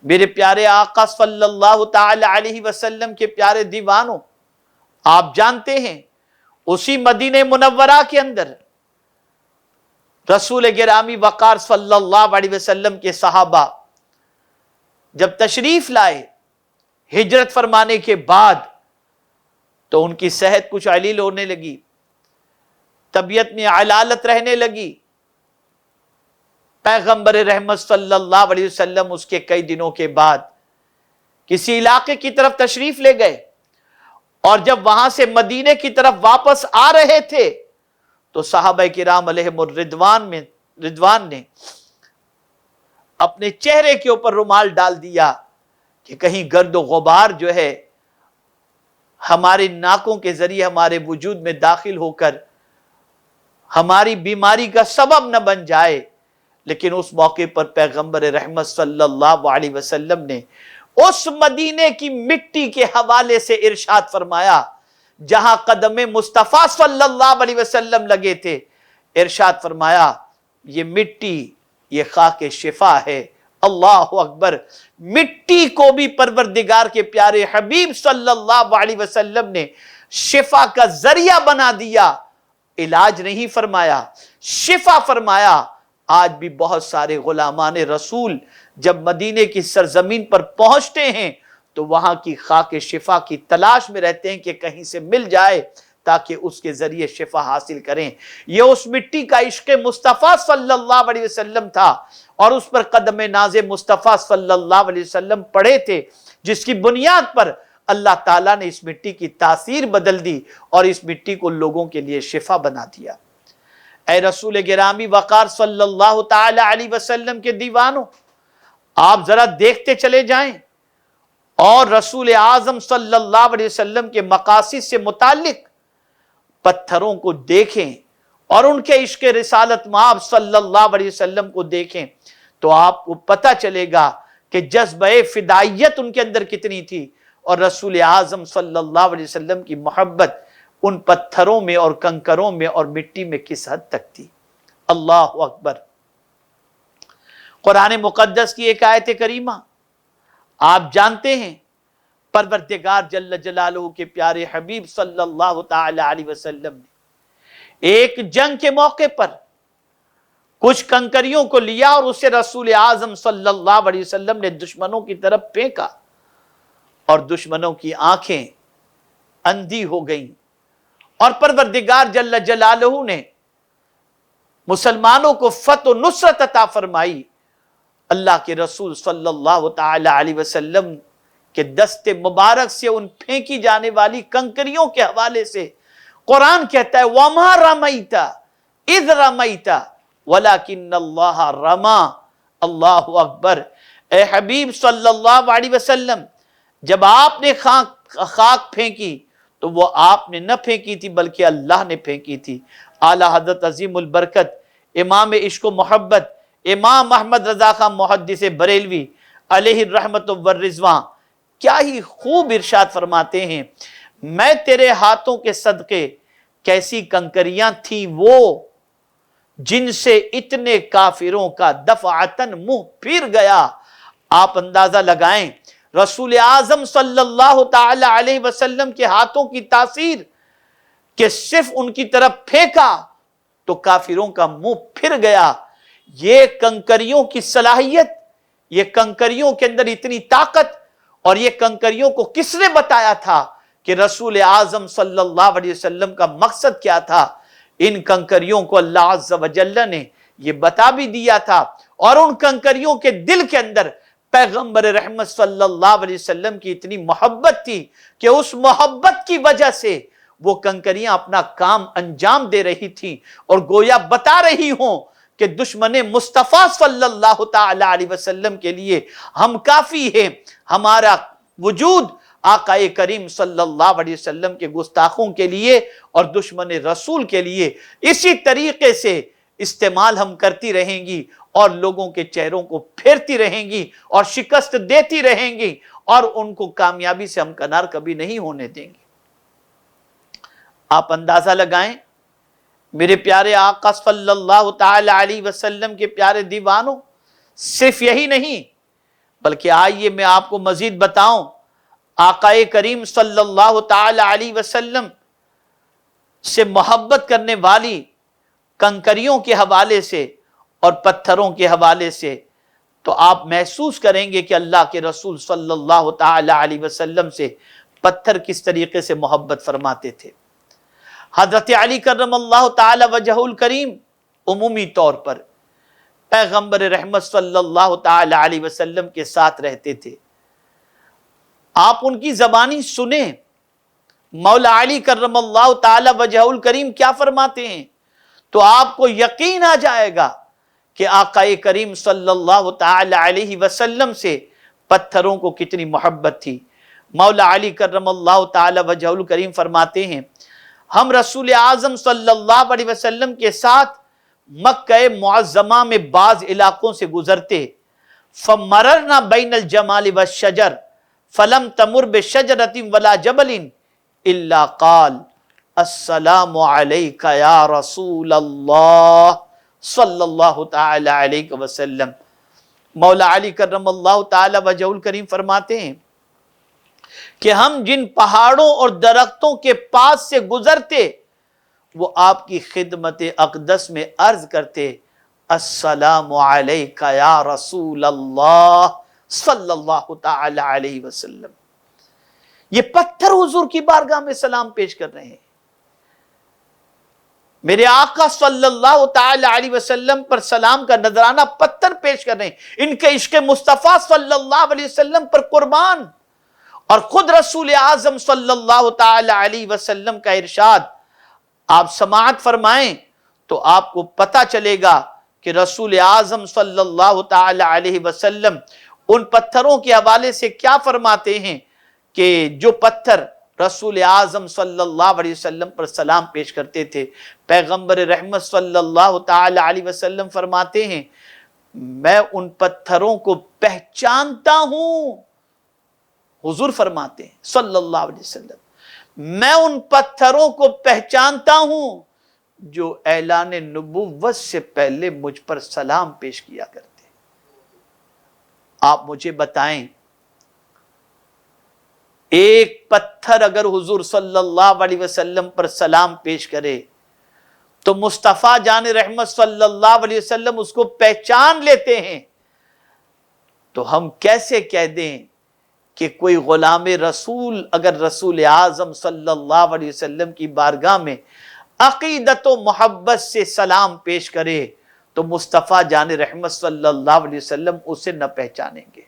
میرے پیارے آقا صلی اللہ تعالی علیہ وسلم کے پیارے دیوانوں، آپ جانتے ہیں اسی مدینہ منورہ کے اندر رسول گرامی وقار صلی اللہ علیہ وسلم کے صحابہ جب تشریف لائے ہجرت فرمانے کے بعد، تو ان کی صحت کچھ علیل ہونے لگی، طبیعت میں علالت رہنے لگی۔ پیغمبر رحمت صلی اللہ علیہ وسلم اس کے کئی دنوں کے بعد کسی علاقے کی طرف تشریف لے گئے، اور جب وہاں سے مدینے کی طرف واپس آ رہے تھے تو صحابہ کرام علیہم رضوان نے اپنے چہرے کے اوپر رومال ڈال دیا کہ کہیں گرد و غبار جو ہے ہمارے ناکوں کے ذریعے ہمارے وجود میں داخل ہو کر ہماری بیماری کا سبب نہ بن جائے۔ لیکن اس موقع پر پیغمبر رحمت صلی اللہ علیہ وسلم نے اس مدینے کی مٹی کے حوالے سے ارشاد فرمایا جہاں قدم مصطفیٰ صلی اللہ علیہ وسلم لگے تھے، ارشاد فرمایا یہ مٹی، یہ خاک شفا ہے۔ اللہ اکبر۔ مٹی کو بھی پروردگار کے پیارے حبیب صلی اللہ علیہ وسلم نے شفا کا ذریعہ بنا دیا، علاج نہیں فرمایا، شفا فرمایا۔ آج بھی بہت سارے غلامان رسول جب مدینے کی سرزمین پر پہنچتے ہیں تو وہاں کی خاک شفا کی تلاش میں رہتے ہیں کہ کہیں سے مل جائے تاکہ اس کے ذریعے شفا حاصل کریں۔ یہ اس مٹی کا عشق مصطفیٰ صلی اللہ علیہ وسلم تھا، اور اس پر قدم ناز مصطفیٰ صلی اللہ علیہ وسلم پڑے تھے، جس کی بنیاد پر اللہ تعالیٰ نے اس مٹی کی تاثیر بدل دی اور اس مٹی کو لوگوں کے لیے شفا بنا دیا۔ اے رسول گرامی وقار صلی اللہ تعالی علیہ وسلم کے دیوانوں، آپ ذرا دیکھتے چلے جائیں اور رسول اعظم صلی اللہ علیہ وسلم کے مقاصد سے متعلق پتھروں کو دیکھیں اور ان کے عشق رسالت مآب صلی اللہ علیہ وسلم کو دیکھیں تو آپ کو پتہ چلے گا کہ جذبہ فدائیت ان کے اندر کتنی تھی، اور رسول اعظم صلی اللہ علیہ وسلم کی محبت ان پتھروں میں اور کنکروں میں اور مٹی میں کس حد تک تھی۔ اللہ اکبر۔ قرآن مقدس کی ایک آیت کریمہ آپ جانتے ہیں، پروردگار جل جلالہ کے پیارے حبیب صلی اللہ تعالی علیہ وسلم نے ایک جنگ کے موقع پر کچھ کنکریوں کو لیا اور اسے رسول اعظم صلی اللہ علیہ وسلم نے دشمنوں کی طرف پھینکا، اور دشمنوں کی آنکھیں اندھی ہو گئیں، اور پروردگار جل جلالہ نے مسلمانوں کو فتح و نصرت عطا فرمائی۔ اللہ کے رسول صلی اللہ تعالی علیہ وسلم کے دست مبارک سے ان پھینکی جانے والی کنکریوں کے حوالے سے قرآن کہتا ہے وَمَا رَمَيْتَ اِذْ رَمَيْتَ وَلَكِنَّ اللَّهَ رَمَا۔ اللہ اکبر۔ اے حبیب صلی اللہ علیہ وسلم، جب آپ نے خاک پھینکی تو وہ آپ نے نہ پھینکی تھی بلکہ اللہ نے پھینکی تھی۔ اعلیٰ حضرت عظیم البرکت امام عشق و محبت امام احمد رضا خان محدث بریلوی علیہ الرحمت والرضوان کیا ہی خوب ارشاد فرماتے ہیں، میں تیرے ہاتھوں کے صدقے کیسی کنکریاں تھیں وہ جن سے اتنے کافروں کا دفعتاً منہ پھر گیا۔ آپ اندازہ لگائیں رسول اعظم صلی اللہ تعالی علیہ وسلم کے ہاتھوں کی تاثیر کہ صرف ان کی طرف پھینکا تو کافروں کا منہ پھر گیا۔ یہ کنکریوں کی صلاحیت، یہ کنکریوں کے اندر اتنی طاقت، اور یہ کنکریوں کو کس نے بتایا تھا کہ رسول اعظم صلی اللہ علیہ وسلم کا مقصد کیا تھا؟ ان کنکریوں کو اللہ عز و جل نے یہ بتا بھی دیا تھا، اور ان کنکریوں کے دل کے اندر پیغمبر رحمت صلی اللہ علیہ وسلم کی اتنی محبت تھی کہ اس محبت کی وجہ سے وہ کنکریاں اپنا کام انجام دے رہی تھیں، اور گویا بتا رہی ہوں کہ دشمن مصطفیٰ صلی اللہ تعالی علیہ وسلم کے لیے ہم کافی ہیں، ہمارا وجود آقا کریم صلی اللہ علیہ وسلم کے گستاخوں کے لیے اور دشمن رسول کے لیے اسی طریقے سے استعمال ہم کرتی رہیں گی، اور لوگوں کے چہروں کو پھیرتی رہیں گی اور شکست دیتی رہیں گی، اور ان کو کامیابی سے ہم کنار کبھی نہیں ہونے دیں گے۔ آپ اندازہ لگائیں میرے پیارے آقا صلی اللہ تعالی علیہ وسلم کے پیارے دیوانوں، صرف یہی نہیں بلکہ آئیے میں آپ کو مزید بتاؤں، آقا کریم صلی اللہ تعالی علیہ وسلم سے محبت کرنے والی کنکریوں کے حوالے سے اور پتھروں کے حوالے سے تو آپ محسوس کریں گے کہ اللہ کے رسول صلی اللہ تعالی علیہ وسلم سے پتھر کس طریقے سے محبت فرماتے تھے۔ حضرت علی کرم اللہ تعالی وجہ الکریم عمومی طور پر پیغمبر رحمت صلی اللہ تعالی علیہ وسلم کے ساتھ رہتے تھے۔ آپ ان کی زبانی سنیں، مولا علی کرم اللہ تعالی وجہ الکریم کیا فرماتے ہیں تو آپ کو یقین آ جائے گا کہ آقا کریم صلی اللہ تعالی علیہ وسلم سے پتھروں کو کتنی محبت تھی۔ مولا علی کرم اللہ تعالی وجہ الکریم فرماتے ہیں ہم رسول اعظم صلی اللہ علیہ وسلم کے ساتھ مکہ معظمہ میں بعض علاقوں سے گزرتے، فمررنا بین الجمال والشجر فلم تمر بشجرۃ ولا جبل الا قال السلام علیک یا رسول اللہ صلی اللہ تعالی علیہ وسلم۔ مولا علی کرم اللہ تعالی وجہ الکریم فرماتے ہیں کہ ہم جن پہاڑوں اور درختوں کے پاس سے گزرتے وہ آپ کی خدمت اقدس میں عرض کرتے السلام علیک یا رسول اللہ صلی اللہ تعالی علیہ وسلم۔ یہ پتھر حضور کی بارگاہ میں سلام پیش کر رہے ہیں، میرے آقا صلی اللہ تعالی علیہ وسلم پر سلام کا نذرانہ پتھر پیش کر رہے ہیں، ان کے عشق مصطفیٰ صلی اللہ علیہ وسلم پر قربان۔ اور خود رسول اعظم صلی اللہ تعالی علیہ وسلم کا ارشاد آپ سماعت فرمائیں تو آپ کو پتہ چلے گا کہ رسول اعظم صلی اللہ تعالی علیہ وسلم ان پتھروں کے حوالے سے کیا فرماتے ہیں کہ جو پتھر رسول اعظم صلی اللہ علیہ وسلم پر سلام پیش کرتے تھے۔ پیغمبر رحمت صلی اللہ تعالی علیہ وسلم فرماتے ہیں میں ان پتھروں کو پہچانتا ہوں، حضور فرماتے ہیں صلی اللہ علیہ وسلم میں ان پتھروں کو پہچانتا ہوں جو اعلان نبوت سے پہلے مجھ پر سلام پیش کیا کرتے۔ آپ مجھے بتائیں ایک پتھر اگر حضور صلی اللہ علیہ وسلم پر سلام پیش کرے تو مصطفیٰ جان رحمت صلی اللہ علیہ وسلم اس کو پہچان لیتے ہیں، تو ہم کیسے کہہ دیں کہ کوئی غلام رسول اگر رسول اعظم صلی اللہ علیہ وسلم کی بارگاہ میں عقیدت و محبت سے سلام پیش کرے تو مصطفیٰ جان رحمت صلی اللہ علیہ وسلم اسے نہ پہچانیں گے؟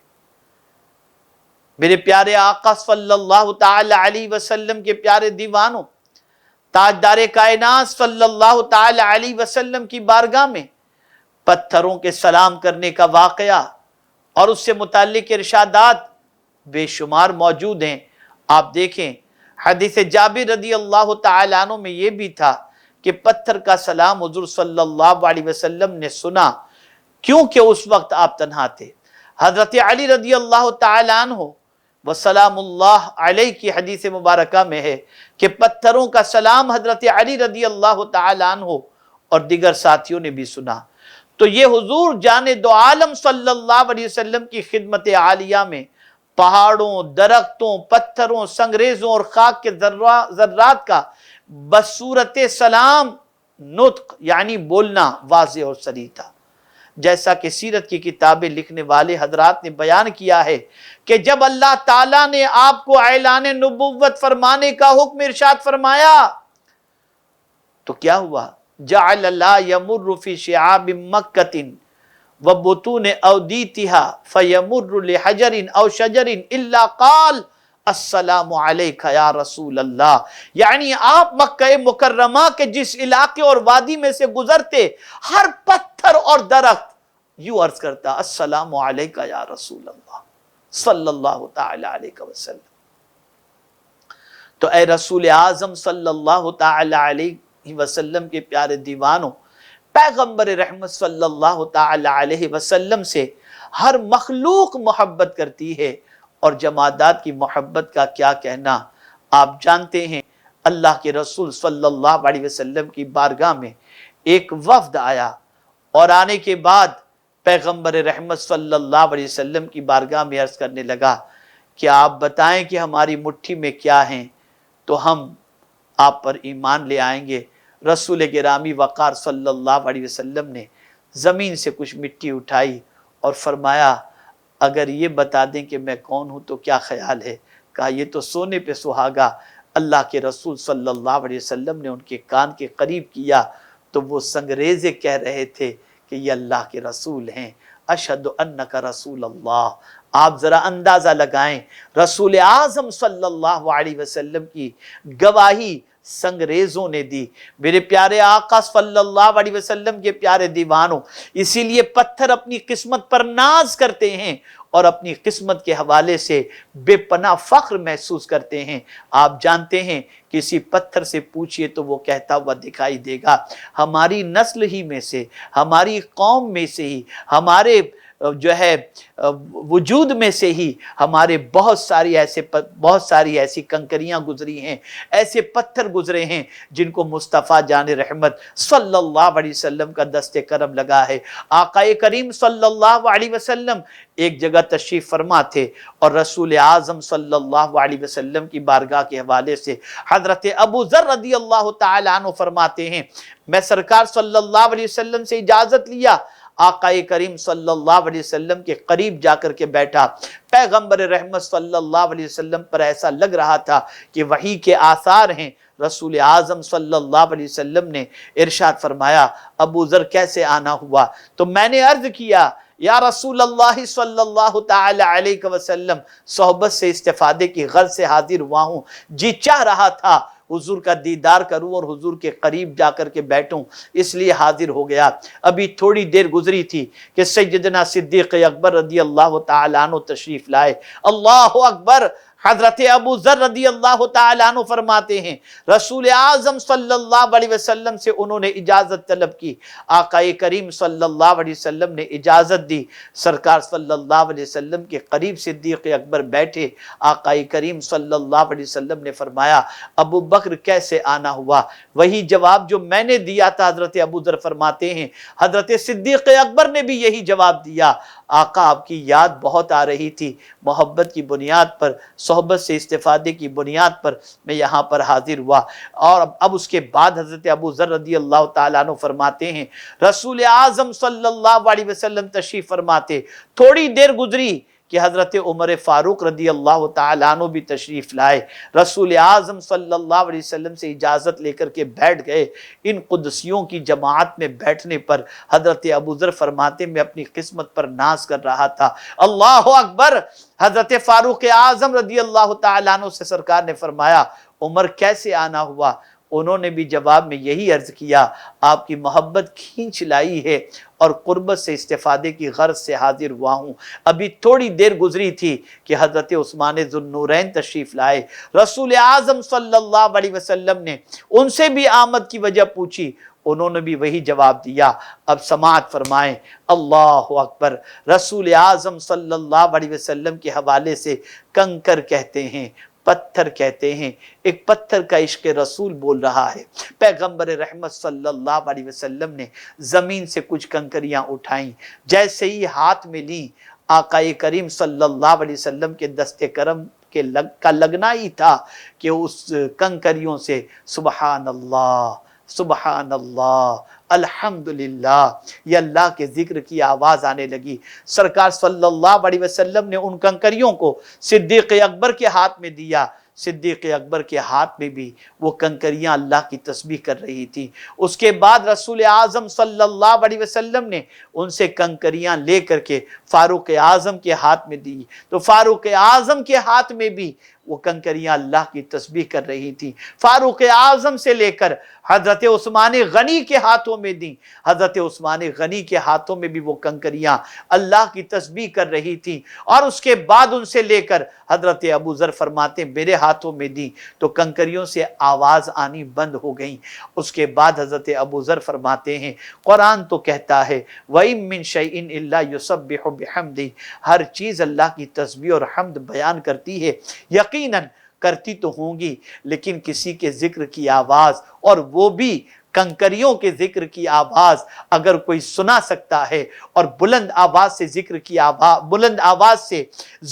میرے پیارے آقا صلی اللہ تعالی علیہ وسلم کے پیارے دیوانوں، تاجدار کائنات صلی اللہ تعالی علیہ وسلم کی بارگاہ میں پتھروں کے سلام کرنے کا واقعہ اور اس سے متعلق ارشادات بے شمار موجود ہیں۔ آپ دیکھیں حدیث جابر رضی اللہ تعالیٰ عنہ میں یہ بھی تھا کہ پتھر کا سلام حضور صلی اللہ علیہ وسلم نے سنا، کیونکہ اس وقت آپ تنہا تھے۔ حضرت علی رضی اللہ تعالیٰ عنہ وسلام اللہ علیہ کی حدیث مبارکہ میں ہے کہ پتھروں کا سلام حضرت علی رضی اللہ تعالیٰ عنہ اور دیگر ساتھیوں نے بھی سنا۔ تو یہ حضور جان دو عالم صلی اللہ علیہ وسلم کی خدمت عالیہ میں پہاڑوں، درختوں، پتھروں، سنگریزوں اور خاک کے ذرات کا بصورت سلام نطق یعنی بولنا واضح اور صریح تھا۔ جیسا کہ سیرت کی کتابیں لکھنے والے حضرات نے بیان کیا ہے کہ جب اللہ تعالیٰ نے آپ کو اعلان نبوت فرمانے کا حکم ارشاد فرمایا تو کیا ہوا؟ جعل لا یمر فی شعاب مکۃ وبطون اودیتھا فیمر لحجر او شجر الا قال السلام علیکہ یا رسول اللہ، یعنی آپ مکہ مکرمہ کے جس علاقے اور وادی میں سے گزرتے ہر پتھر اور درخت یوں عرض کرتا السلام علیکہ یا رسول اللہ صلی اللہ تعالی علیہ وسلم۔ تو اے رسول اعظم صلی اللہ تعالی علیہ وسلم کے پیارے دیوانوں، پیغمبر رحمت صلی اللہ تعالی علیہ وسلم سے ہر مخلوق محبت کرتی ہے، اور جمادات کی محبت کا کیا کہنا۔ آپ جانتے ہیں اللہ کے رسول صلی اللہ علیہ وسلم کی بارگاہ میں ایک وفد آیا اور آنے کے بعد پیغمبر رحمت صلی اللہ علیہ وسلم کی بارگاہ میں عرض کرنے لگا کہ آپ بتائیں کہ ہماری مٹھی میں کیا ہیں تو ہم آپ پر ایمان لے آئیں گے۔ رسول گرامی وقار صلی اللہ علیہ وسلم نے زمین سے کچھ مٹی اٹھائی اور فرمایا اگر یہ بتا دیں کہ میں کون ہوں تو کیا خیال ہے؟ کہا یہ تو سونے پہ سہاگا۔ اللہ کے رسول صلی اللہ علیہ وسلم نے ان کے کان کے قریب کیا تو وہ سنگریزے کہہ رہے تھے کہ یہ اللہ کے رسول ہیں، اشہد انک رسول اللہ۔ آپ ذرا اندازہ لگائیں رسول اعظم صلی اللہ علیہ وسلم کی گواہی سنگریزوں نے دی۔ میرے پیارے آقا صلی اللہ علیہ وسلم کے پیارے دیوانوں، اسی لیے پتھر اپنی قسمت پر ناز کرتے ہیں اور اپنی قسمت کے حوالے سے بے پناہ فخر محسوس کرتے ہیں۔ آپ جانتے ہیں کسی پتھر سے پوچھئے تو وہ کہتا ہوا دکھائی دے گا ہماری نسل ہی میں سے، ہماری قوم میں سے ہی، ہمارے جو ہے وجود میں سے ہی ہمارے بہت ساری ایسی کنکریاں گزری ہیں، ایسے پتھر گزرے ہیں جن کو مصطفیٰ جان رحمت صلی اللہ علیہ وسلم کا دست کرم لگا ہے۔ آقا کریم صلی اللہ علیہ وسلم ایک جگہ تشریف فرما تھے اور رسول اعظم صلی اللہ علیہ وسلم کی بارگاہ کے حوالے سے حضرت ابو ذر رضی اللہ تعالیٰ عنہ فرماتے ہیں میں سرکار صلی اللہ علیہ وسلم سے اجازت لیا، آقا کریم صلی اللہ علیہ وسلم کے قریب جا کر کے بیٹھا۔ پیغمبر رحمت صلی اللہ علیہ وسلم پر ایسا لگ رہا تھا کہ وحی کے آثار ہیں۔ رسول اعظم صلی اللہ علیہ وسلم نے ارشاد فرمایا ابو ذر کیسے آنا ہوا؟ تو میں نے عرض کیا یا رسول اللہ صلی اللہ تعالی علیہ وسلم، صحبت سے استفادے کی غرض سے حاضر ہوا ہوں، جی چاہ رہا تھا حضور کا دیدار کروں اور حضور کے قریب جا کر کے بیٹھوں، اس لیے حاضر ہو گیا۔ ابھی تھوڑی دیر گزری تھی کہ سیدنا صدیق اکبر رضی اللہ تعالیٰ عنہ تشریف لائے۔ اللہ اکبر! حضرت ابو ذر رضی اللہ تعالیٰ عنہ فرماتے ہیں رسول اعظم صلی اللہ علیہ وسلم سے انہوں نے اجازت طلب کی، آقا کریم صلی اللہ علیہ وسلم نے اجازت دی، سرکار صلی اللہ علیہ وسلم کے قریب صدیق اکبر بیٹھے، آقا کریم صلی اللہ علیہ وسلم نے فرمایا ابو بکر کیسے آنا ہوا؟ وہی جواب جو میں نے دیا تھا، حضرت ابو ذر فرماتے ہیں حضرت صدیق اکبر نے بھی یہی جواب دیا، آقا آپ کی یاد بہت آ رہی تھی، محبت کی بنیاد پر، صحبت سے استفادے کی بنیاد پر میں یہاں پر حاضر ہوا۔ اور اب اس کے بعد حضرت ابو ذر رضی اللہ تعالیٰ عنہ فرماتے ہیں رسول اعظم صلی اللہ علیہ وسلم تشریف فرماتے، تھوڑی دیر گزری کہ حضرت عمر فاروق رضی اللہ تعالیٰ عنہ بھی تشریف لائے، رسول اعظم صلی اللہ علیہ وسلم سے اجازت لے کر کے بیٹھ گئے۔ ان قدسیوں کی جماعت میں بیٹھنے پر حضرت ابو ذر فرماتے میں اپنی قسمت پر ناز کر رہا تھا۔ اللہ اکبر! حضرت فاروق اعظم رضی اللہ تعالیٰ عنہ سے سرکار نے فرمایا عمر کیسے آنا ہوا؟ انہوں نے بھی جواب میں یہی عرض کیا آپ کی محبت کھینچ لائی ہے اور قربت سے استفادے کی غرض سے حاضر ہوا ہوں۔ ابھی تھوڑی دیر گزری تھی کہ حضرت عثمان ذو النورین تشریف لائے، رسول اعظم صلی اللہ علیہ وسلم نے ان سے بھی آمد کی وجہ پوچھی، انہوں نے بھی وہی جواب دیا۔ اب سماعت فرمائیں، اللہ اکبر! رسول اعظم صلی اللہ علیہ وسلم کے حوالے سے کنکر کہتے ہیں، پتھر کہتے ہیں، ایک پتھر کا عشق رسول بول رہا ہے۔ پیغمبر رحمت صلی اللہ علیہ وسلم نے زمین سے کچھ کنکریاں اٹھائیں، جیسے ہی ہاتھ میں لیں، آقا کریم صلی اللہ علیہ وسلم کے دست کرم کا لگنا ہی تھا کہ اس کنکریوں سے سبحان اللہ، سبحان اللہ، الحمدللہ، یہ اللہ کے ذکر کی آواز آنے لگی۔ سرکار صلی اللہ علیہ وسلم نے ان کنکریوں کو صدیق اکبر کے ہاتھ میں دیا، صدیق اکبر کے ہاتھ میں بھی وہ کنکریاں اللہ کی تسبیح کر رہی تھی۔ اس کے بعد رسول اعظم صلی اللہ علیہ وسلم نے ان سے کنکریاں لے کر کے فاروق اعظم کے ہاتھ میں دی، تو فاروق اعظم کے ہاتھ میں بھی وہ کنکریاں اللہ کی تسبیح کر رہی تھی۔ فاروق اعظم سے لے کر حضرت عثمان غنی کے ہاتھوں میں دی، حضرت عثمان غنی کے ہاتھوں میں بھی وہ کنکریاں اللہ کی تسبیح کر رہی تھی۔ اور اس کے بعد ان سے لے کر حضرت ابو ذر فرماتے میرے ہاتھوں میں دی تو کنکریوں سے آواز آنی بند ہو گئی۔ اس کے بعد حضرت ابو ذر فرماتے ہیں قرآن تو کہتا ہے وَإِن مِّن شَيْءٍ إِلَّا يُسَبِّحُ بِحَمْدِهِ، ہر چیز اللہ کی تسبیح اور حمد بیان کرتی ہے، یقیناً کرتی تو ہوں گی، لیکن کسی کے ذکر کی آواز، اور وہ بھی کنکریوں کے ذکر کی آواز اگر کوئی سنا سکتا ہے اور بلند آواز سے ذکر کی آواز، بلند آواز سے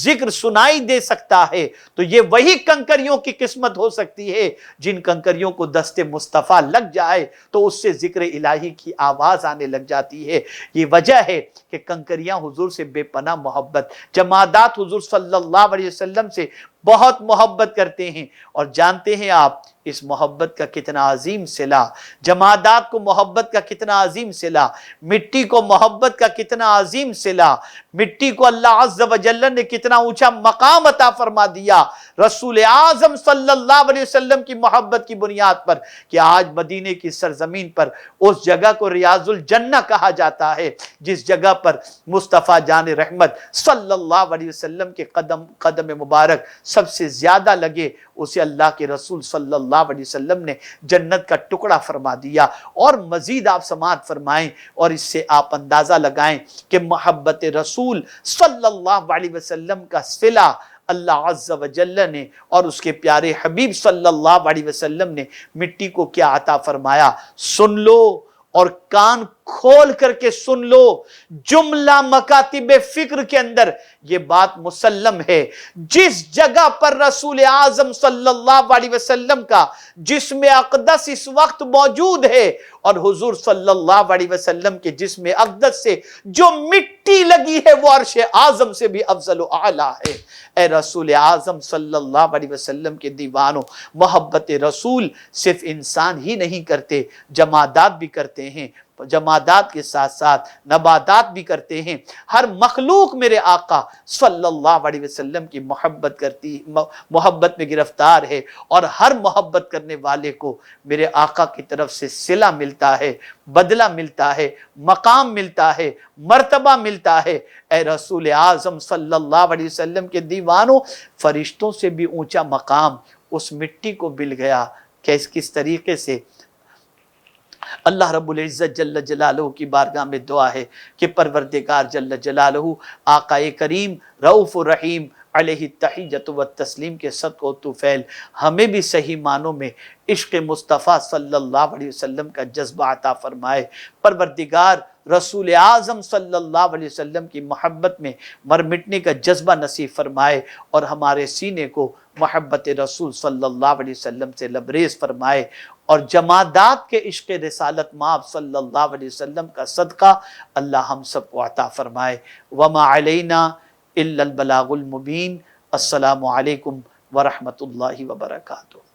ذکر سنائی دے سکتا ہے، تو یہ وہی کنکریوں کی قسمت ہو سکتی ہے جن کنکریوں کو دست مصطفیٰ لگ جائے تو اس سے ذکر الہی کی آواز آنے لگ جاتی ہے۔ یہ وجہ ہے کہ کنکریاں حضور سے بے پناہ محبت، جمادات حضور صلی اللہ علیہ وسلم سے بہت محبت کرتے ہیں، اور جانتے ہیں آپ اس محبت کا کتنا عظیم صلہ، جمادات کو محبت کا کتنا عظیم صلہ، مٹی کو محبت کا کتنا عظیم صلہ، مٹی کو اللہ عز و جل نے کتنا اونچا مقام عطا فرما دیا رسول اعظم صلی اللہ علیہ وسلم کی محبت کی بنیاد پر، کہ آج مدینے کی سرزمین پر اس جگہ کو ریاض الجنہ کہا جاتا ہے جس جگہ پر مصطفیٰ جان رحمت صلی اللہ علیہ وسلم کے قدم مبارک سب سے زیادہ لگے، اسے اللہ کے رسول صلی اللہ علیہ وسلم نے جنت کا ٹکڑا فرما دیا۔ اور مزید آپ سماعت فرمائیں اور اس سے آپ اندازہ لگائیں کہ محبت رسول صلی اللہ علیہ وسلم کا صلہ اللہ عز و جل نے اور اس کے پیارے حبیب صلی اللہ علیہ وسلم نے مٹی کو کیا عطا فرمایا، سن لو اور کان کھول کر کے سن لو، جملہ مکاتب فکر کے اندر یہ بات مسلم ہے، جس جگہ پر رسول اعظم صلی اللہ علیہ وسلم کا جسم اقدس اس وقت موجود ہے اور حضور صلی اللہ علیہ وسلم کے جسم اقدس سے جو مٹی لگی ہے وہ عرش اعظم سے بھی افضل و اعلیٰ ہے۔ اے رسول اعظم صلی اللہ علیہ وسلم کے دیوانوں، محبت رسول صرف انسان ہی نہیں کرتے، جمادات بھی کرتے ہیں، جمادات کے ساتھ ساتھ نباتات بھی کرتے ہیں، ہر مخلوق میرے آقا صلی اللہ علیہ وسلم کی محبت میں گرفتار ہے، اور ہر محبت کرنے والے کو میرے آقا کی طرف سے صلہ ملتا ہے، بدلہ ملتا ہے، مقام ملتا ہے، مرتبہ ملتا ہے۔ اے رسول اعظم صلی اللہ علیہ وسلم کے دیوانوں، فرشتوں سے بھی اونچا مقام اس مٹی کو مل گیا۔ کس طریقے سے؟ اللہ رب العزت جل جلالہ کی بارگاہ میں دعا ہے کہ پروردگار جل جلالہ آقا کریم رؤوف الرحیم علیہ التحیۃ والتسلیم کے صدقہ و طفیل ہمیں بھی صحیح معنوں میں عشق مصطفیٰ صلی اللہ علیہ وسلم کا جذبہ عطا فرمائے۔ پروردگار رسول اعظم صلی اللہ علیہ وسلم کی محبت میں مر مٹنے کا جذبہ نصیب فرمائے، اور ہمارے سینے کو محبت رسول صلی اللہ علیہ وسلم سے لبریز فرمائے، اور جمادات کے عشق رسالت مآب صلی اللہ علیہ وسلم کا صدقہ اللہ ہم سب کو عطا فرمائے۔ وما علینا الا البلاغ المبین۔ السلام علیکم ورحمۃ اللہ وبرکاتہ۔